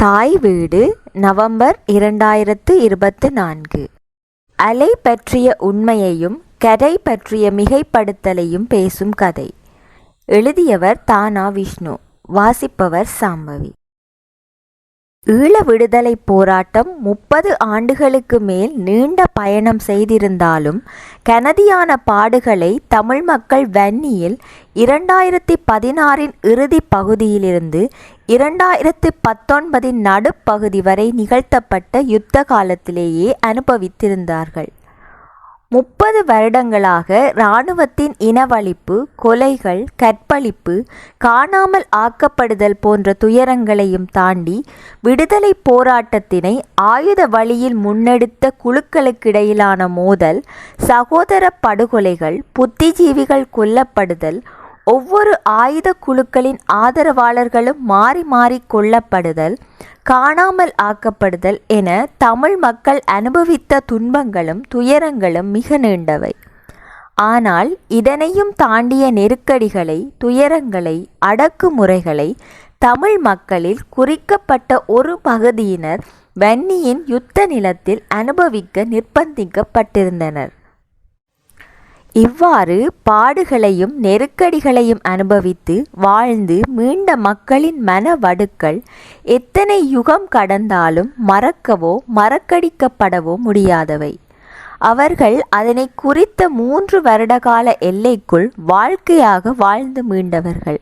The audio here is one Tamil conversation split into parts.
தாய் வீடு நவம்பர் 2024. அலை பற்றிய உண்மையையும் கதை பற்றிய மிகைப்படுத்தலையும் பேசும் கதை. எழுதியவர் தானா விஷ்ணு. வாசிப்பவர் சாம்பவி. ஈழ விடுதலை போராட்டம் 30 ஆண்டுகளுக்கு மேல் நீண்ட பயணம் செய்திருந்தாலும் கனதியான பாடுகளை தமிழ் மக்கள் வன்னியில் 2016 இறுதி பகுதியிலிருந்து 2019 நடுப்பகுதி வரை நிகழ்த்தப்பட்ட யுத்த காலத்திலேயே அனுபவித்திருந்தார்கள். 30 வருடங்களாக இராணுவத்தின் இனவழிப்பு, கொலைகள், கற்பழிப்பு, காணாமல் ஆக்கப்படுதல் போன்ற துயரங்களையும் தாண்டி விடுதலை போராட்டத்தினை ஆயுத வழியில் முன்னெடுத்த குழுக்களுக்கிடையிலான மோதல், சகோதர படுகொலைகள், புத்திஜீவிகள் கொல்லப்படுதல், ஒவ்வொரு ஆயுத குழுக்களின் ஆதரவாளர்களும் மாறி மாறி கொல்லப்படுதல், காணாமல் ஆக்கப்படுதல் என தமிழ் மக்கள் அனுபவித்த துன்பங்களும் துயரங்களும் மிக நீண்டவை. ஆனால் இதனையும் தாண்டிய நெருக்கடிகளை, துயரங்களை, அடக்குமுறைகளை தமிழ் மக்களில் குறிக்கப்பட்ட ஒரு பகுதியினர் வன்னியின் யுத்த நிலத்தில் அனுபவிக்க நிர்பந்திக்கப்பட்டிருந்தனர். இவ்வாறு பாடுகளையும் நெருக்கடிகளையும் அனுபவித்து வாழ்ந்து மீண்ட மக்களின் மன வடுக்கள் எத்தனை யுகம் கடந்தாலும் மறக்கவோ மறக்கடிக்கப்படவோ முடியாதவை. அவர்கள் அதனை குறித்த 3 வருடகால எல்லைக்குள் வாழ்க்கையாக வாழ்ந்து மீண்டவர்கள்.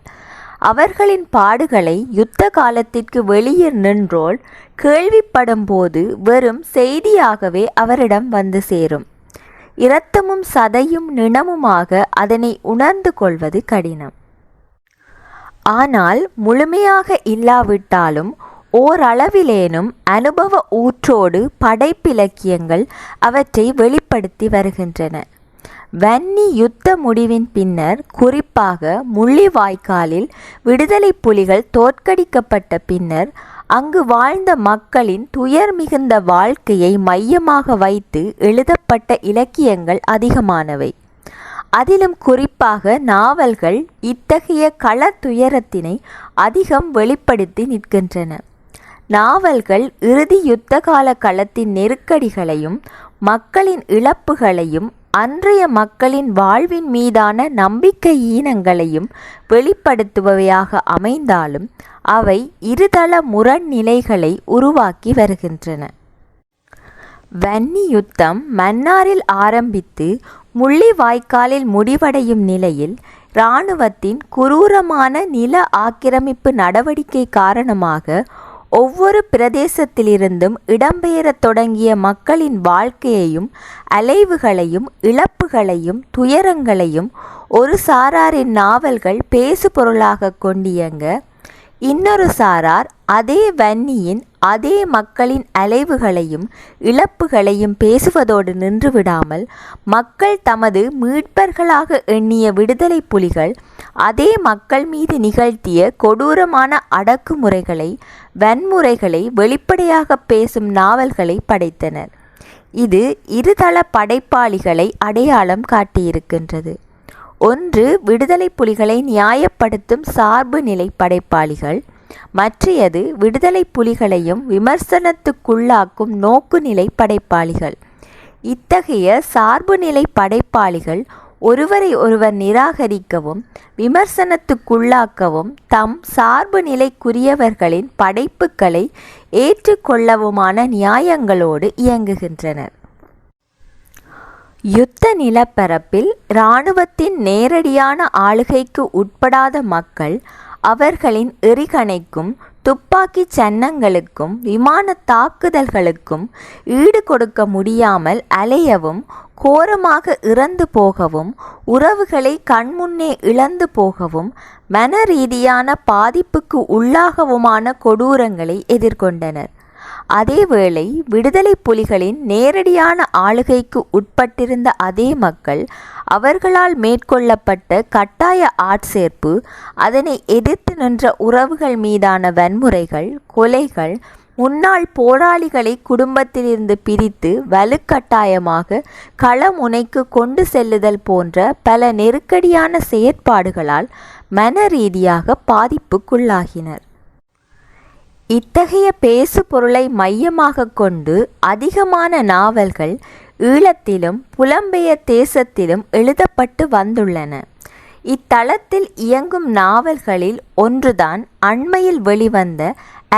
அவர்களின் பாடுகளை யுத்த காலத்திற்கு வெளியே நின்றோர் கேள்விப்படும் போது வெறும் செய்தியாகவே அவரிடம் வந்து சேரும். இரத்தமும் சதையும் நிணமுமாக அதனை உணர்ந்து கொள்வது கடினம். ஆனால் முழுமையாக இல்லாவிட்டாலும் ஓரளவிலேனும் அனுபவ ஊற்றோடு படைப்பிலக்கியங்கள் அவற்றை வெளிப்படுத்தி வருகின்றன. வன்னி யுத்த முடிவின் பின்னர், குறிப்பாக முள்ளிவாய்க்காலில் விடுதலை புலிகள் தோற்கடிக்கப்பட்ட பின்னர் அங்கு வாழ்ந்த மக்களின் துயர் மிகுந்த வாழ்க்கையை மையமாக வைத்து எழுதப்பட்ட இலக்கியங்கள் அதிகமானவை. அதிலும் குறிப்பாக நாவல்கள் இத்தகைய கள துயரத்தினை அதிகம் வெளிப்படுத்தி நிற்கின்றன. நாவல்கள் இறுதி யுத்த கால களத்தின் நெருக்கடிகளையும் மக்களின் இழப்புகளையும் அன்றைய மக்களின் வாழ்வின் மீதான நம்பிக்கை ஈனங்களையும் வெளிப்படுத்துபவையாக அமைந்தாலும் அவை இருதள முரண்நிலைகளை உருவாக்கி வருகின்றன. வன்னி யுத்தம் மன்னாரில் ஆரம்பித்து முள்ளிவாய்க்காலில் முடிவடையும் நிலையில் இராணுவத்தின் குரூரமான நில ஆக்கிரமிப்பு நடவடிக்கை காரணமாக ஒவ்வொரு பிரதேசத்திலிருந்தும் இடம்பெயரத் தொடங்கிய மக்களின் வாழ்க்கையையும் அலைவுகளையும் இழப்புகளையும் துயரங்களையும் ஒரு சாராரின் நாவல்கள் பேசுபொருளாக கொண்டியங்க, இன்னொரு சாரார் அதே வன்னியின் அதே மக்களின் அலைவுகளையும் இழப்புகளையும் பேசுவதோடு நின்றுவிடாமல் மக்கள் தமது மீட்பர்களாக எண்ணிய விடுதலை புலிகள் அதே மக்கள் மீது நிகழ்த்திய கொடூரமான அடக்குமுறைகளை, வன்முறைகளை வெளிப்படையாக பேசும் நாவல்களை படைத்தனர். இது இருதள படைப்பாளிகளை அடையாளம் காட்டியிருக்கின்றது. ஒன்று விடுதலை புலிகளை நியாயப்படுத்தும் சார்பு நிலை படைப்பாளிகள், மற்றையது விடுதலை புலிகளையும் விமர்சனத்துக்குள்ளாக்கும் நோக்குநிலை படைப்பாளிகள். இத்தகைய சார்பு நிலை படைப்பாளிகள் ஒருவரை ஒருவர் நிராகரிக்கவும் விமர்சனத்துக்குள்ளாக்கவும் தம் சார்பு நிலைக்குரியவர்களின் படைப்புகளை ஏற்றுக்கொள்ளவுமான நியாயங்களோடு இயங்குகின்றனர். யுத்த நிலப்பரப்பில் இராணுவத்தின் நேரடியான ஆளுகைக்கு உட்படாத மக்கள் அவர்களின் எறிகணைக்கும் துப்பாக்கி சன்னங்களுக்கும் விமான தாக்குதல்களுக்கும் ஈடு கொடுக்க முடியாமல் அலையவும், கோரமாக இறந்து போகவும், உறவுகளை கண்முன்னே இழந்து போகவும், மன ரீதியான பாதிப்புக்கு உள்ளாகவுமான கொடூரங்களை எதிர்கொண்டனர். அதேவேளை விடுதலை புலிகளின் நேரடியான ஆளுகைக்கு உட்பட்டிருந்த அதே மக்கள் அவர்களால் மேற்கொள்ளப்பட்ட கட்டாய ஆட்சேர்ப்பு, அதனை எதிர்த்து நின்ற உறவுகள் மீதான வன்முறைகள், கொலைகள், முன்னாள் போராளிகளை குடும்பத்திலிருந்து பிரித்து வலுக்கட்டாயமாக களமுனைக்கு கொண்டு செல்லுதல் போன்ற பல நெருக்கடியான செயற்பாடுகளால் மன ரீதியாக பாதிப்புக்குள்ளாகினர். இத்தகைய பேசு பொருளை மையமாக கொண்டு அதிகமான நாவல்கள் ஈழத்திலும் புலம்பெயர் தேசத்திலும் எழுதப்பட்டு வந்துள்ளன. இத்தளத்தில் இயங்கும் நாவல்களில் ஒன்றுதான் அண்மையில் வெளிவந்த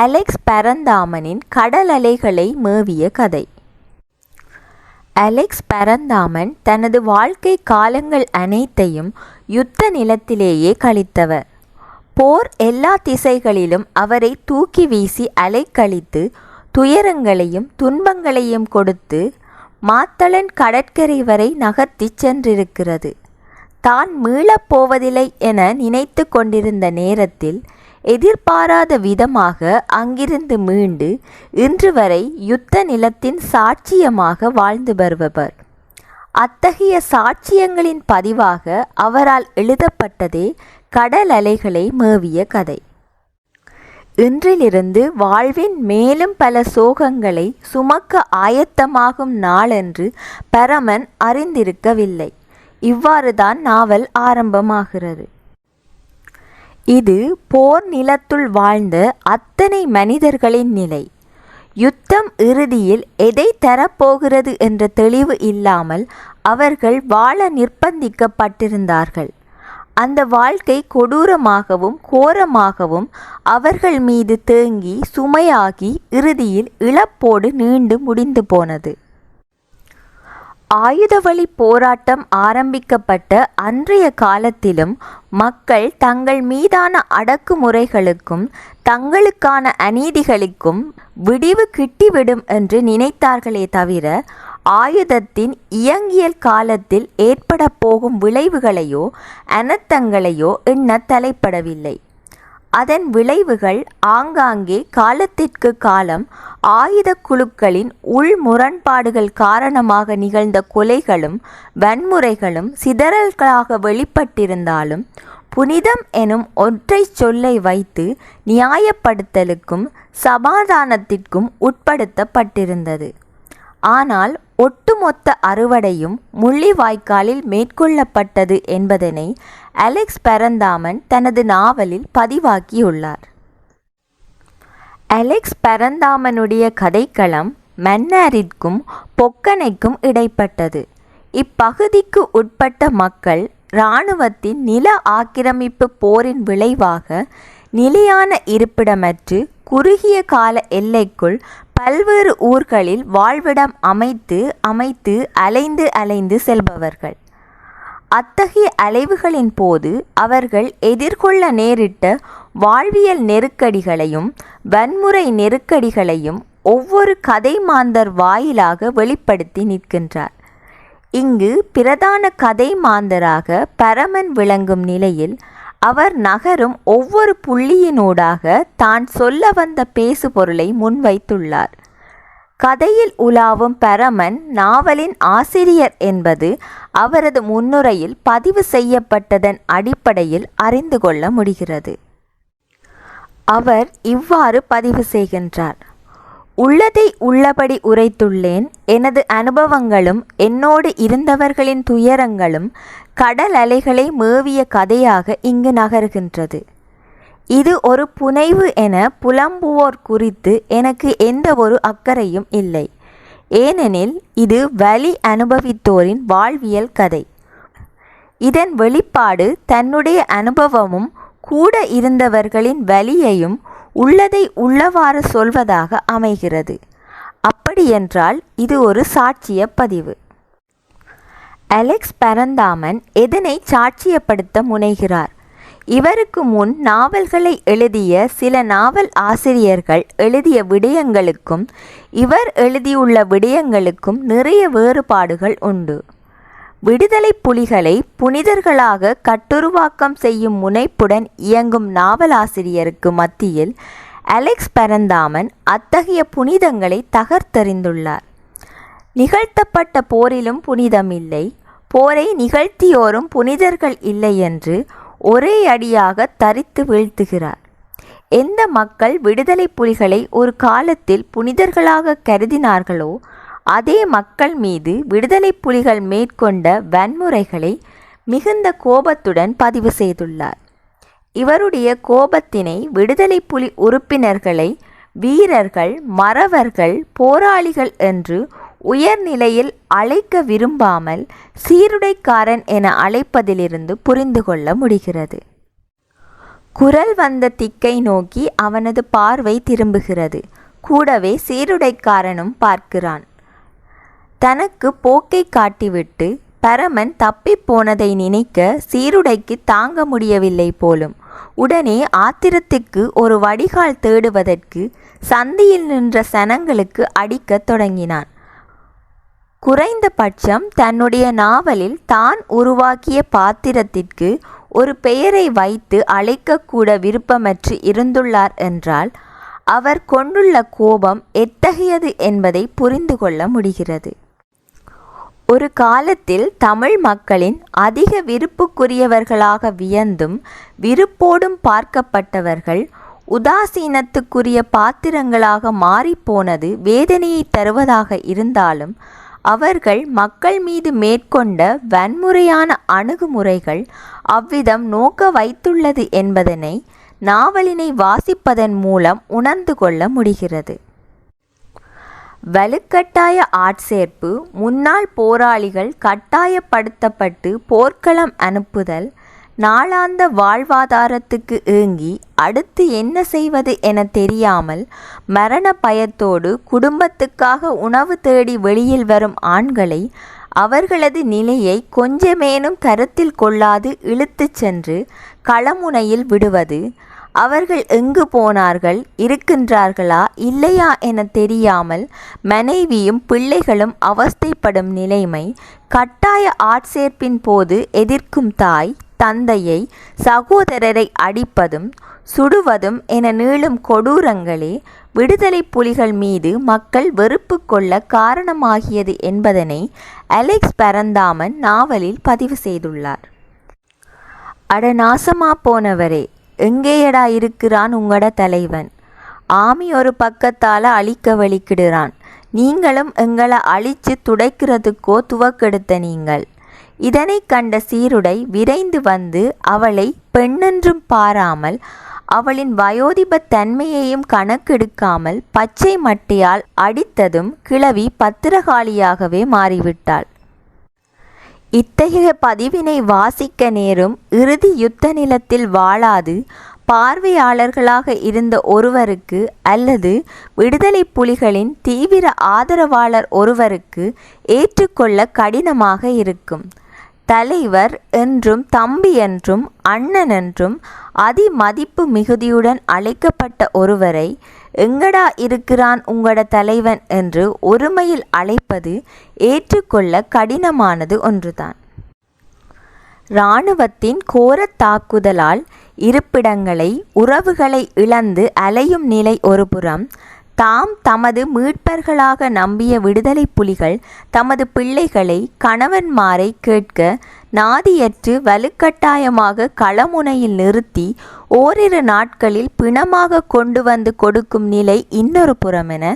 அலெக்ஸ் பரந்தாமனின் கடல் அலைகளை மேவிய கதை. அலெக்ஸ் பரந்தாமன் தனது வாழ்க்கை காலங்கள் அனைத்தையும் யுத்த நிலத்திலேயே கழித்தவர். போர் எல்லா திசைகளிலும் அவரை தூக்கி வீசி அலைக்கழித்து துயரங்களையும் துன்பங்களையும் கொடுத்து மாத்தளன் கடற்கரை வரை நகர்த்திச் சென்றிருக்கிறது. தான் மீளப்போவதில்லை என நினைத்து கொண்டிருந்த நேரத்தில் எதிர்பாராத விதமாக அங்கிருந்து மீண்டு இன்று வரை யுத்த நிலத்தின் சாட்சியமாக வாழ்ந்து வருபவர். அத்தகைய சாட்சியங்களின் பதிவாக அவரால் எழுதப்பட்டதே கடல் அலைகளை மேவிய கதை. இன்றிலிருந்து வாழ்வின் மேலும் பல சோகங்களை சுமக்க ஆயத்தமாகும் நாளென்று பரமன் அறிந்திருக்கவில்லை. இவ்வாறுதான் நாவல் ஆரம்பமாகிறது. இது போர் நிலத்துள் வாழ்ந்த அத்தனை மனிதர்களின் நிலை. யுத்தம் இறுதியில் எதை தரப்போகிறது என்ற தெளிவு இல்லாமல் அவர்கள் வாழ நிர்பந்திக்கப்பட்டிருந்தார்கள். அந்த வாழ்க்கை கொடூரமாகவும் கோரமாகவும் அவர்கள் மீது தேங்கி சுமையாகி இறுதியில் இழப்போடு நீண்டு முடிந்து போனது. ஆயுதவழி போராட்டம் ஆரம்பிக்கப்பட்ட அன்றைய காலத்திலும் மக்கள் தங்கள் மீதான அடக்குமுறைகளுக்கும் தங்களுக்கான அநீதிகளுக்கும் விடிவு கிட்டிவிடும் என்று நினைத்தார்களே தவிர ஆயுதத்தின் இயங்கியல் காலத்தில் ஏற்பட போகும் விளைவுகளையோ அனர்த்தங்களையோ எண்ண தலைப்படவில்லை. அதன் விளைவுகள் ஆங்காங்கே காலத்திற்கு காலம் ஆயுத குழுக்களின் உள் முரண்பாடுகள் காரணமாக நிகழ்ந்த கொலைகளும் வன்முறைகளும் சிதறல்களாக வெளிப்பட்டிருந்தாலும் புனிதம் எனும் ஒற்றை சொல்லை வைத்து நியாயப்படுத்தலுக்கும் சமாதானத்திற்கும் உட்படுத்தப்பட்டிருந்தது. ஆனால் ஒட்டுமொத்த அறுவடையும் முள்ளிவாய்க்காலில் மேற்கொள்ளப்பட்டது என்பதனை அலெக்ஸ் பரந்தாமன் தனது நாவலில் பதிவாக்கியுள்ளார். அலெக்ஸ் பரந்தாமனுடைய கதைக்களம் மன்னாரிற்கும் பொக்கனைக்கும் இடைப்பட்டது. இப்பகுதிக்கு உட்பட்ட மக்கள் இராணுவத்தின் நில ஆக்கிரமிப்பு போரின் விளைவாக நிலையான இருப்பிடமற்று குறுகிய கால எல்லைக்குள் பல்வேறு ஊர்களில் வாழ்விடம் அமைத்து அலைந்து செல்பவர்கள். அத்தகைய அலைவுகளின் போது அவர்கள் எதிர்கொள்ள நேரிட்ட வாழ்வியல் நெருக்கடிகளையும் வன்முறை நெருக்கடிகளையும் ஒவ்வொரு கதை மாந்தர் வாயிலாக வெளிப்படுத்தி நிற்கின்றார். இங்கு பிரதான கதை மாந்தராக பரமன் விளங்கும் நிலையில் அவர் நகரும் ஒவ்வொரு புள்ளியினூடாக தான் சொல்ல வந்த பேசு பொருளை முன்வைத்துள்ளார். கதையில் உலாவும் பரமன் நாவலின் ஆசிரியர் என்பது அவரது முன்னுரையில் பதிவு செய்யப்பட்டதன் அடிப்படையில் அறிந்து கொள்ள முடிகிறது. அவர் இவ்வாறு பதிவு செய்கின்றார்: உள்ளதை உள்ளபடி உரைத்துள்ளேன். எனது அனுபவங்களும் என்னோடு இருந்தவர்களின் துயரங்களும் கடல் அலைகளை மேவிய கதையாக இங்கு நகர்கின்றது. இது ஒரு புனைவு என புலம்புவோர் குறித்து எனக்கு எந்த ஒரு அக்கறையும் இல்லை. ஏனெனில் இது வலி அனுபவித்தோரின் வாழ்வியல் கதை. இதன் வெளிப்பாடு தன்னுடைய அனுபவமும் கூட இருந்தவர்களின் வலியையும் உள்ளதை உள்ளவாறு சொல்வதாக அமைகிறது. அப்படியென்றால் இது ஒரு சாட்சிய பதிவு. அலெக்ஸ் பரந்தாமன் எதனை சாட்சியப்படுத்த முனைகிறார்? இவருக்கு முன் நாவல்களை எழுதிய சில நாவல் ஆசிரியர்கள் எழுதிய விடயங்களுக்கும் இவர் எழுதியுள்ள விடயங்களுக்கும் நிறைய வேறுபாடுகள் உண்டு. விடுதலை புலிகளை புனிதர்களாக கட்டுருவாக்கம் செய்யும் முனைப்புடன் இயங்கும் நாவலாசிரியருக்கு மத்தியில் அலெக்ஸ் பரந்தாமன் அத்தகைய புனிதங்களை தகர்த்தெறிந்துள்ளார். நிகழ்த்தப்பட்ட போரிலும் புனிதமில்லை, போரை நிகழ்த்தியோரும் புனிதர்கள் இல்லை என்று ஒரே அடியாக தரித்து வீழ்த்துகிறார். எந்த மக்கள் விடுதலை புலிகளை ஒரு காலத்தில் புனிதர்களாக கருதினார்களோ அதே மக்கள் மீது விடுதலை புலிகள் மேற்கொண்ட வன்முறைகளை மிகுந்த கோபத்துடன் பதிவு செய்துள்ளார். இவருடைய கோபத்தினை விடுதலை புலி உறுப்பினர்களை வீரர்கள், மறவர்கள், போராளிகள் என்று உயர்நிலையில் அழைக்க விரும்பாமல் சீருடைக்காரன் என அழைப்பதிலிருந்து புரிந்து கொள்ள முடிகிறது. குரல் வந்த திக்கை நோக்கி அவனது பார்வை திரும்புகிறது. கூடவே சீருடைக்காரனும் பார்க்கிறான். தனக்கு போக்கை காட்டிவிட்டு பரமன் தப்பி போனதை நினைக்க சீருடைக்கு தாங்க முடியவில்லை போலும். உடனே ஆத்திரத்துக்கு ஒரு வடிகால் தேடுவதற்கு சந்தியில் நின்ற சனங்களுக்கு அடிக்கத் தொடங்கினான். குறைந்தபட்சம் தன்னுடைய நாவலில் தான் உருவாக்கிய பாத்திரத்திற்கு ஒரு பெயரை வைத்து அழைக்கக்கூட விருப்பமற்று இருந்துள்ளார் என்றால் அவர் கொண்டுள்ள கோபம் எத்தகையது என்பதை புரிந்து கொள்ள முடிகிறது. ஒரு காலத்தில் தமிழ் மக்களின் அதிக விருப்புக்குரியவர்களாக வியந்தும் விருப்போடும் பார்க்கப்பட்டவர்கள் உதாசீனத்துக்குரிய பாத்திரங்களாக மாறிப்போனது வேதனையை தருவதாக இருந்தாலும் அவர்கள் மக்கள் மீது மேற்கொண்ட வன்முறையான அணுகுமுறைகள் அவ்விதம் நோக்க வைத்துள்ளது என்பதனை நாவலினை வாசிப்பதன் மூலம் உணர்ந்து கொள்ள முடிகிறது. வலுக்கட்டாய ஆட்சேர்ப்பு, முன்னாள் போராளிகள் கட்டாயப்படுத்தப்பட்டு போர்க்களம் அனுப்புதல், நாளாந்த வாழ்வாதாரத்துக்கு ஏங்கி அடுத்து என்ன செய்வது என தெரியாமல் மரண பயத்தோடு குடும்பத்துக்காக உணவு தேடி வெளியில் வரும் ஆண்களை அவர்களது நிலையை கொஞ்சமேனும் கருத்தில் கொள்ளாது இழுத்துச் சென்று களமுனையில் விடுவது, அவர்கள் எங்கு போனார்கள், இருக்கின்றார்களா இல்லையா என தெரியாமல் மனைவியும் பிள்ளைகளும் அவஸ்தைப்படும் நிலைமை, கட்டாய ஆட்சேர்ப்பின் போது எதிர்க்கும் தாய் தந்தையை சகோதரரை அடிப்பதும் சுடுவதும் என நீளும் கொடூரங்களே விடுதலை புலிகள் மீது மக்கள் வெறுப்பு கொள்ள காரணமாகியது என்பதனை அலெக்ஸ் பரந்தாமன் நாவலில் பதிவு செய்துள்ளார். அட நாசமா போனவரே, எங்கேயடா இருக்கிறான் உங்களோட தலைவன்? ஆமி ஒரு பக்கத்தால் அழிக்க வலிக்கிடுறான். நீங்களும் எங்களை அழித்து துடைக்கிறதுக்கோ துவக்கெடுத்த நீங்கள். இதனை கண்ட சீருடை விரைந்து வந்து அவளை பெண்ணென்றும் பாராமல் அவளின் வயோதிபத் தன்மையையும் கணக்கெடுக்காமல் பச்சை மட்டையால் அடித்ததும் கிழவி பத்திரகாளியாகவே மாறிவிட்டாள். இத்தகைய பதிவினை வாசிக்க நேரும் இறுதி யுத்த நிலத்தில் வாழாது பார்வையாளர்களாக இருந்த ஒருவருக்கு அல்லது விடுதலை புலிகளின் தீவிர ஆதரவாளர் ஒருவருக்கு ஏற்றுக்கொள்ள கடினமாக இருக்கும். தலைவர் என்றும் தம்பி என்றும் அண்ணன் என்றும் அதிமதிப்பு மிகுதியுடன் அழைக்கப்பட்ட ஒருவரை எங்கடா இருக்கிறான் உங்களோட தலைவன் என்று ஒருமையில் அழைப்பது ஏற்றுக்கொள்ள கடினமானது ஒன்றுதான். இராணுவத்தின் கோரத் தாக்குதலால் இருப்பிடங்களை உறவுகளை இழந்து அலையும் நிலை ஒருபுறம், தாம் தமது மீட்பர்களாக நம்பிய விடுதலை புலிகள் தமது பிள்ளைகளை கணவன்மாரை கேட்க நாதியற்று வலுக்கட்டாயமாக களமுனையில் நிறுத்தி ஓரிரு நாட்களில் பிணமாக கொண்டு வந்து கொடுக்கும் நிலை இன்னொரு புறமென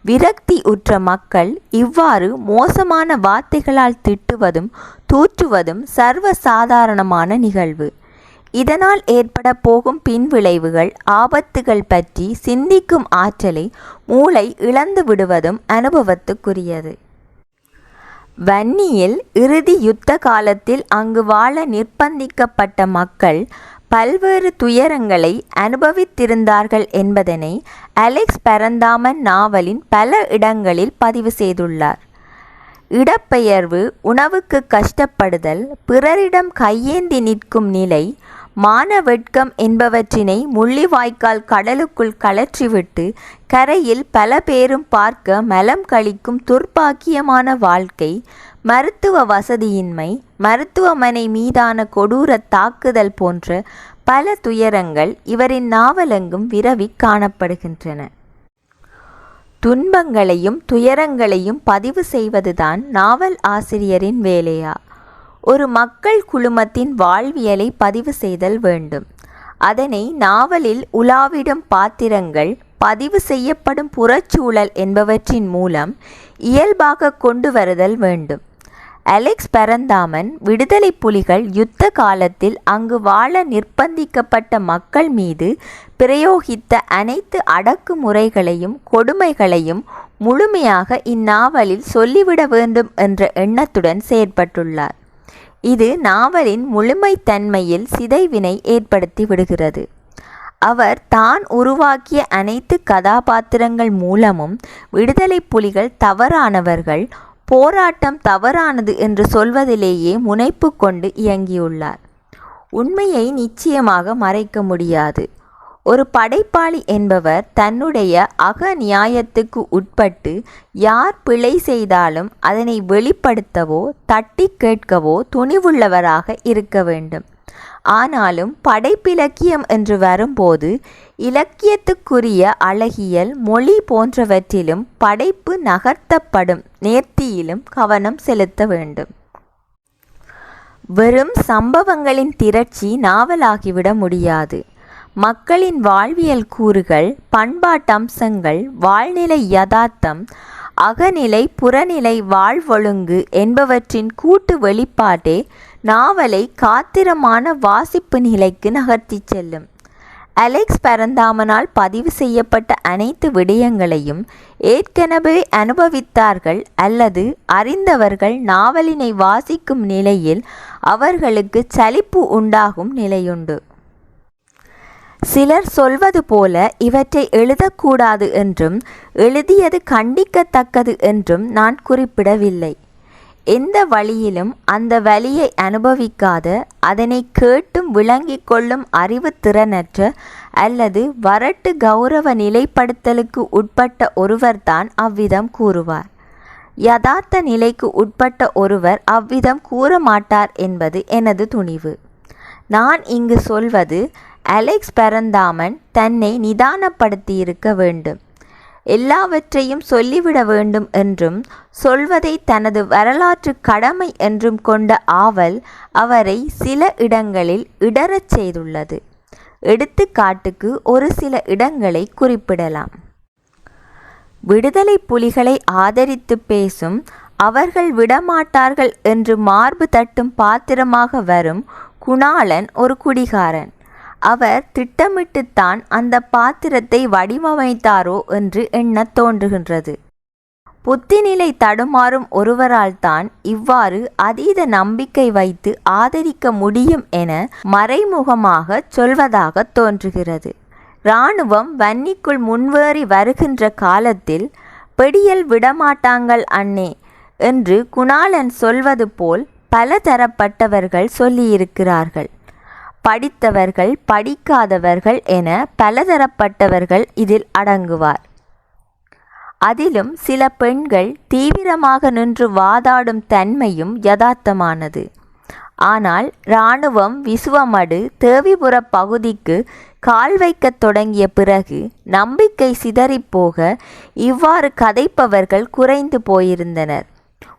விரக்தி உற்ற மக்கள் இவ்வாறு மோசமான வார்த்தைகளால் திட்டுவதும் தூற்றுவதும் சர்வசாதாரணமான நிகழ்வு. இதனால் ஏற்பட போகும் பின்விளைவுகள், ஆபத்துகள் பற்றி சிந்திக்கும் ஆற்றலை மூளை இழந்து விடுவதும் அனுபவத்துக்குரியது. வன்னியில் இறுதி யுத்த காலத்தில் அங்கு வாழ நிர்பந்திக்கப்பட்ட மக்கள் பல்வேறு துயரங்களை அனுபவித்திருந்தார்கள் என்பதனை அலெக்ஸ் பரந்தாமன் நாவலின் பல இடங்களில் பதிவு செய்துள்ளார். இடப்பெயர்வு, உணவுக்கு கஷ்டப்படுதல், பிறரிடம் கையேந்தி நிற்கும் நிலை, மானவெட்கம் என்பவற்றினை முள்ளிவாய்க்கால் கடலுக்குள் கலற்றிவிட்டு கரையில் பல பேரும் பார்க்க மலம் கழிக்கும் துர்ப்பாக்கியமான வாழ்க்கை, மருத்துவ வசதியின்மை, மருத்துவமனை மீதான கொடூர தாக்குதல் போன்ற பல துயரங்கள் இவரின் நாவலெங்கும் விரவி காணப்படுகின்றன. துன்பங்களையும் துயரங்களையும் பதிவு செய்வதுதான் நாவல் ஆசிரியரின் வேலையா? ஒரு மக்கள் குழுமத்தின் வாழ்வியலை பதிவு செய்தல் வேண்டும். அதனை நாவலில் உலாவிடும் பாத்திரங்கள், பதிவு செய்யப்படும் புறச்சூழல் என்பவற்றின் மூலம் இயல்பாக கொண்டு வருதல் வேண்டும். அலெக்ஸ் பரந்தாமன் விடுதலை புலிகள் யுத்த காலத்தில் அங்கு வாழ நிர்பந்திக்கப்பட்ட மக்கள் மீது பிரயோகித்த அனைத்து அடக்குமுறைகளையும் கொடுமைகளையும் முழுமையாக இந்நாவலில் சொல்லிவிட வேண்டும் என்ற எண்ணத்துடன் செயற்பட்டுள்ளார். இது நாவலின் முழுமைத்தன்மையில் சிதைவினை ஏற்படுத்தி விடுகிறது. அவர் தான் உருவாக்கிய அனைத்து கதாபாத்திரங்கள் மூலமும் விடுதலை புலிகள் தவறானவர்கள், போராட்டம் தவறானது என்று சொல்வதிலேயே முனைப்பு கொண்டு இயங்கியுள்ளார். உண்மையை நிச்சயமாக மறைக்க முடியாது. ஒரு படைப்பாளி என்பவர் தன்னுடைய அக நியாயத்துக்கு உட்பட்டு யார் பிழை செய்தாலும் அதனை வெளிப்படுத்தவோ தட்டி கேட்கவோ துணிவுள்ளவராக இருக்க வேண்டும். ஆனாலும் படைப்பிலக்கியம் என்று வரும்போது இலக்கியத்துக்குரிய அழகியல், மொழி போன்றவற்றிலும் படைப்பு நகர்த்தப்படும் நேர்த்தியிலும் கவனம் செலுத்த வேண்டும். வெறும் சம்பவங்களின் திரட்சி நாவலாகிவிட முடியாது. மக்களின் வாழ்வியல் கூறுகள், பண்பாட்டம்சங்கள், வாழ்நிலை யதார்த்தம், அகநிலை புறநிலை வாழ்வொழுங்கு என்பவற்றின் கூட்டு வெளிப்பாட்டே நாவலை காத்திரமான வாசிப்பு நிலைக்கு நகர்த்தி செல்லும். அலெக்ஸ் பரந்தாமனால் பதிவு செய்யப்பட்ட அனைத்து விடயங்களையும் ஏற்கனவே அனுபவித்தார்கள் அல்லது அறிந்தவர்கள் நாவலினை வாசிக்கும் நிலையில் அவர்களுக்கு சலிப்பு உண்டாகும் நிலையுண்டு. சிலர் சொல்வது போல இவற்றை எழுதக்கூடாது என்றும் எழுதியது கண்டிக்கத்தக்கது என்றும் நான் குறிப்பிடவில்லை. எந்த வழியிலும் அந்த வழியை அனுபவிக்காத, அதனை கேட்டும் விளங்கிக் கொள்ளும் அறிவு திறனற்ற அல்லது வரட்டு கௌரவ நிலைப்படுத்தலுக்கு உட்பட்ட ஒருவர்தான் அவ்விதம் கூறுவார். யதார்த்த நிலைக்கு உட்பட்ட ஒருவர் அவ்விதம் கூற மாட்டார் என்பது எனது துணிவு. நான் இங்கு சொல்வது, அலெக்ஸ் பரந்தாமன் தன்னை நிதானப்படுத்தியிருக்க வேண்டும். எல்லாவற்றையும் சொல்லிவிட வேண்டும் என்றும் சொல்வதை தனது வரலாற்று கடமை என்றும் கொண்ட ஆவல் அவரை சில இடங்களில் இடறச் செய்துள்ளது. எடுத்துக்காட்டுக்கு ஒரு சில இடங்களை குறிப்பிடலாம். விடுதலை புலிகளை ஆதரித்து பேசும், அவர்கள் விடமாட்டார்கள் என்று மார்பு தட்டும் பாத்திரமாக வரும் குணாளன் ஒரு குடிகாரன். அவர் திட்டமிட்டுத்தான் அந்த பாத்திரத்தை வடிவமைத்தாரோ என்று எண்ணத் தோன்றுகின்றது. புத்திநிலை தடுமாறும் ஒருவரால் தான் இவ்வாறு அதீத நம்பிக்கை வைத்து ஆதரிக்க முடியும் என மறைமுகமாக சொல்வதாக தோன்றுகிறது. இராணுவம் வன்னிக்குள் முன்வேறி வருகின்ற காலத்தில் பெடியல் விடமாட்டாங்கள் அண்ணே என்று குணாளன் சொல்வது போல் பல தரப்பட்டவர்கள் சொல்லியிருக்கிறார்கள். படித்தவர்கள், படிக்காதவர்கள் என பலதரப்பட்டவர்கள் இதில் அடங்குவார். அதிலும் சில பெண்கள் தீவிரமாக நின்று வாதாடும் தன்மையும் யதார்த்தமானது. ஆனால் இராணுவம் விசுவமடு தேவிபுர பகுதிக்கு கால் வைக்கத் தொடங்கிய பிறகு நம்பிக்கை சிதறிப்போக இவ்வாறு கதைப்பவர்கள் குறைந்து போயிருந்தனர்.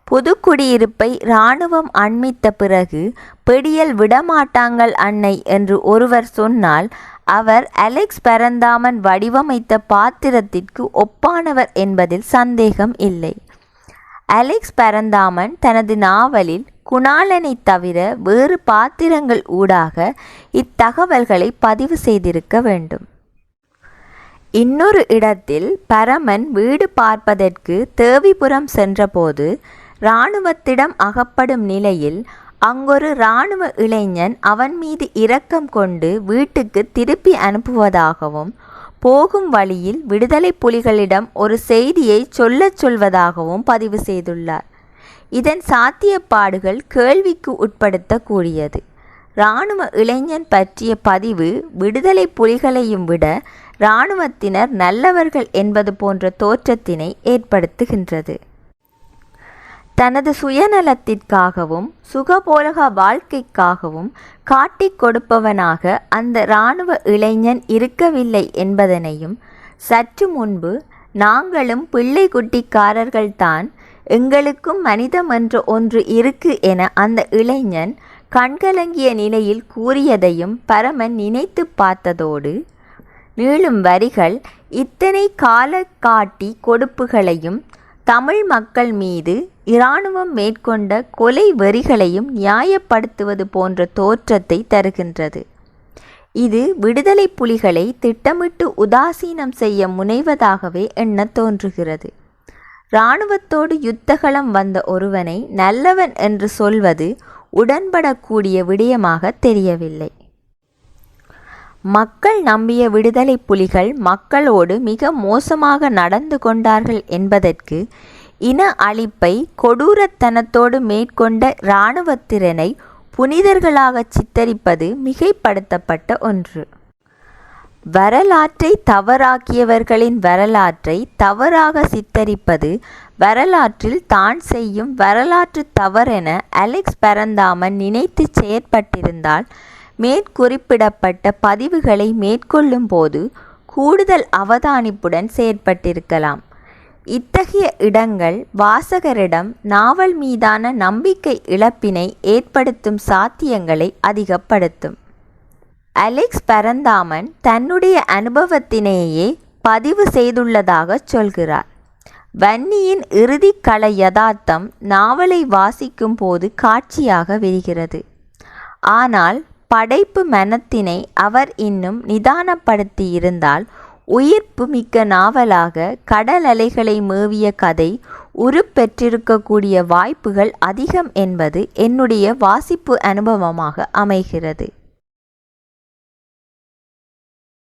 புதுக்குடியிருப்பை இராணுவம் அண்மித்த பிறகு பெடியல் விடமாட்டாங்கள் அன்னை என்று ஒருவர் சொன்னால் அவர் அலெக்ஸ் பரந்தாமன் வடிவமைத்த பாத்திரத்திற்கு ஒப்பானவர் என்பதில் சந்தேகம் இல்லை. அலெக்ஸ் பரந்தாமன் தனது நாவலில் குணாளனை தவிர வேறு பாத்திரங்கள் ஊடாக இத்தகவல்களை பதிவு செய்திருக்க வேண்டும். இன்னொரு இடத்தில் பரமன் வீடு பார்ப்பதற்கு தேவிபுரம் சென்றபோது இராணுவத்திடம் அகப்படும் நிலையில் அங்கொரு இராணுவ இளைஞன் அவன் மீது இரக்கம் கொண்டு வீட்டுக்கு திருப்பி அனுப்புவதாகவும், போகும் வழியில் விடுதலை புலிகளிடம் ஒரு செய்தியை சொல்வதாகவும் பதிவு செய்துள்ளார். இதன் சாத்தியப்பாடுகள் கேள்விக்கு உட்படுத்தக்கூடியது. இராணுவ இளைஞன் பற்றிய பதிவு விடுதலை புலிகளையும் விட இராணுவத்தினர் நல்லவர்கள் என்பது போன்ற தோற்றத்தினை ஏற்படுத்துகின்றது. தனது சுயநலத்திற்காகவும் சுகபோலக வாழ்க்கைக்காகவும் காட்டிக் கொடுப்பவனாக அந்த இராணுவ இளைஞன் இருக்கவில்லை என்பதனையும், சற்று முன்பு நாங்களும் பிள்ளை குட்டிக்காரர்கள்தான், எங்களுக்கும் மனிதம் என்ற ஒன்று இருக்கு என அந்த இளைஞன் கண்கலங்கிய நிலையில் கூறியதையும் பரமன் நினைத்து பார்த்ததோடு, நீளும் வரிகள் இத்தனை கால காட்டி கொடுப்புகளையும் தமிழ் மக்கள் மீது இராணுவம் மேற்கொண்ட கொலை வெறிகளையும் நியாயப்படுத்துவது போன்ற தோற்றத்தை தருகின்றது. இது விடுதலை புலிகளை திட்டமிட்டு உதாசீனம் செய்ய முனைவதாகவே எண்ணத் தோன்றுகிறது. இராணுவத்தோடு யுத்தகலம் வந்த ஒருவனை நல்லவன் என்று சொல்வது உடன்படக்கூடிய விடயமாக தெரியவில்லை. மக்கள் நம்பிய விடுதலை புலிகள் மக்களோடு மிக மோசமாக நடந்து கொண்டார்கள் என்பதற்கு இன அழிப்பை கொடூரத்தனத்தோடு மேற்கொண்ட இராணுவத்தினரை புனிதர்களாக சித்தரிப்பது மிகைப்படுத்தப்பட்ட ஒன்று. வரலாற்றை தவறாக்கியவர்களின் வரலாற்றை தவறாக சித்தரிப்பது வரலாற்றில் தான் செய்யும் வரலாற்று தவறென அலெக்ஸ் பரந்தாமன் நினைத்து செயற்பட்டிருந்தால் மேற்குறிப்பிடப்பட்ட பதிவுகளை மேற்கொள்ளும் போது கூடுதல் அவதானிப்புடன் செயற்பட்டிருக்கலாம். இத்தகைய இடங்கள் வாசகரிடம் நாவல் மீதான நம்பிக்கை இழப்பினை ஏற்படுத்தும் சாத்தியங்களை அதிகப்படுத்தும். அலெக்ஸ் பரந்தாமன் தன்னுடைய அனுபவத்தினையே பதிவு செய்துள்ளதாக சொல்கிறார். வன்னியின் இறுதிக்கள யதார்த்தம் நாவலை வாசிக்கும் போது காட்சியாக விரிகிறது. ஆனால் படைப்பு மனத்தினை அவர் இன்னும் நிதானப்படுத்தி இருந்தால் உயிர்ப்பு மிக்க நாவலாக கடல் அலைகளை மேவிய கதை உருப்பெற்றிருக்கக்கூடிய வாய்ப்புகள் அதிகம் என்பது என்னுடைய வாசிப்பு அனுபவமாக அமைகிறது.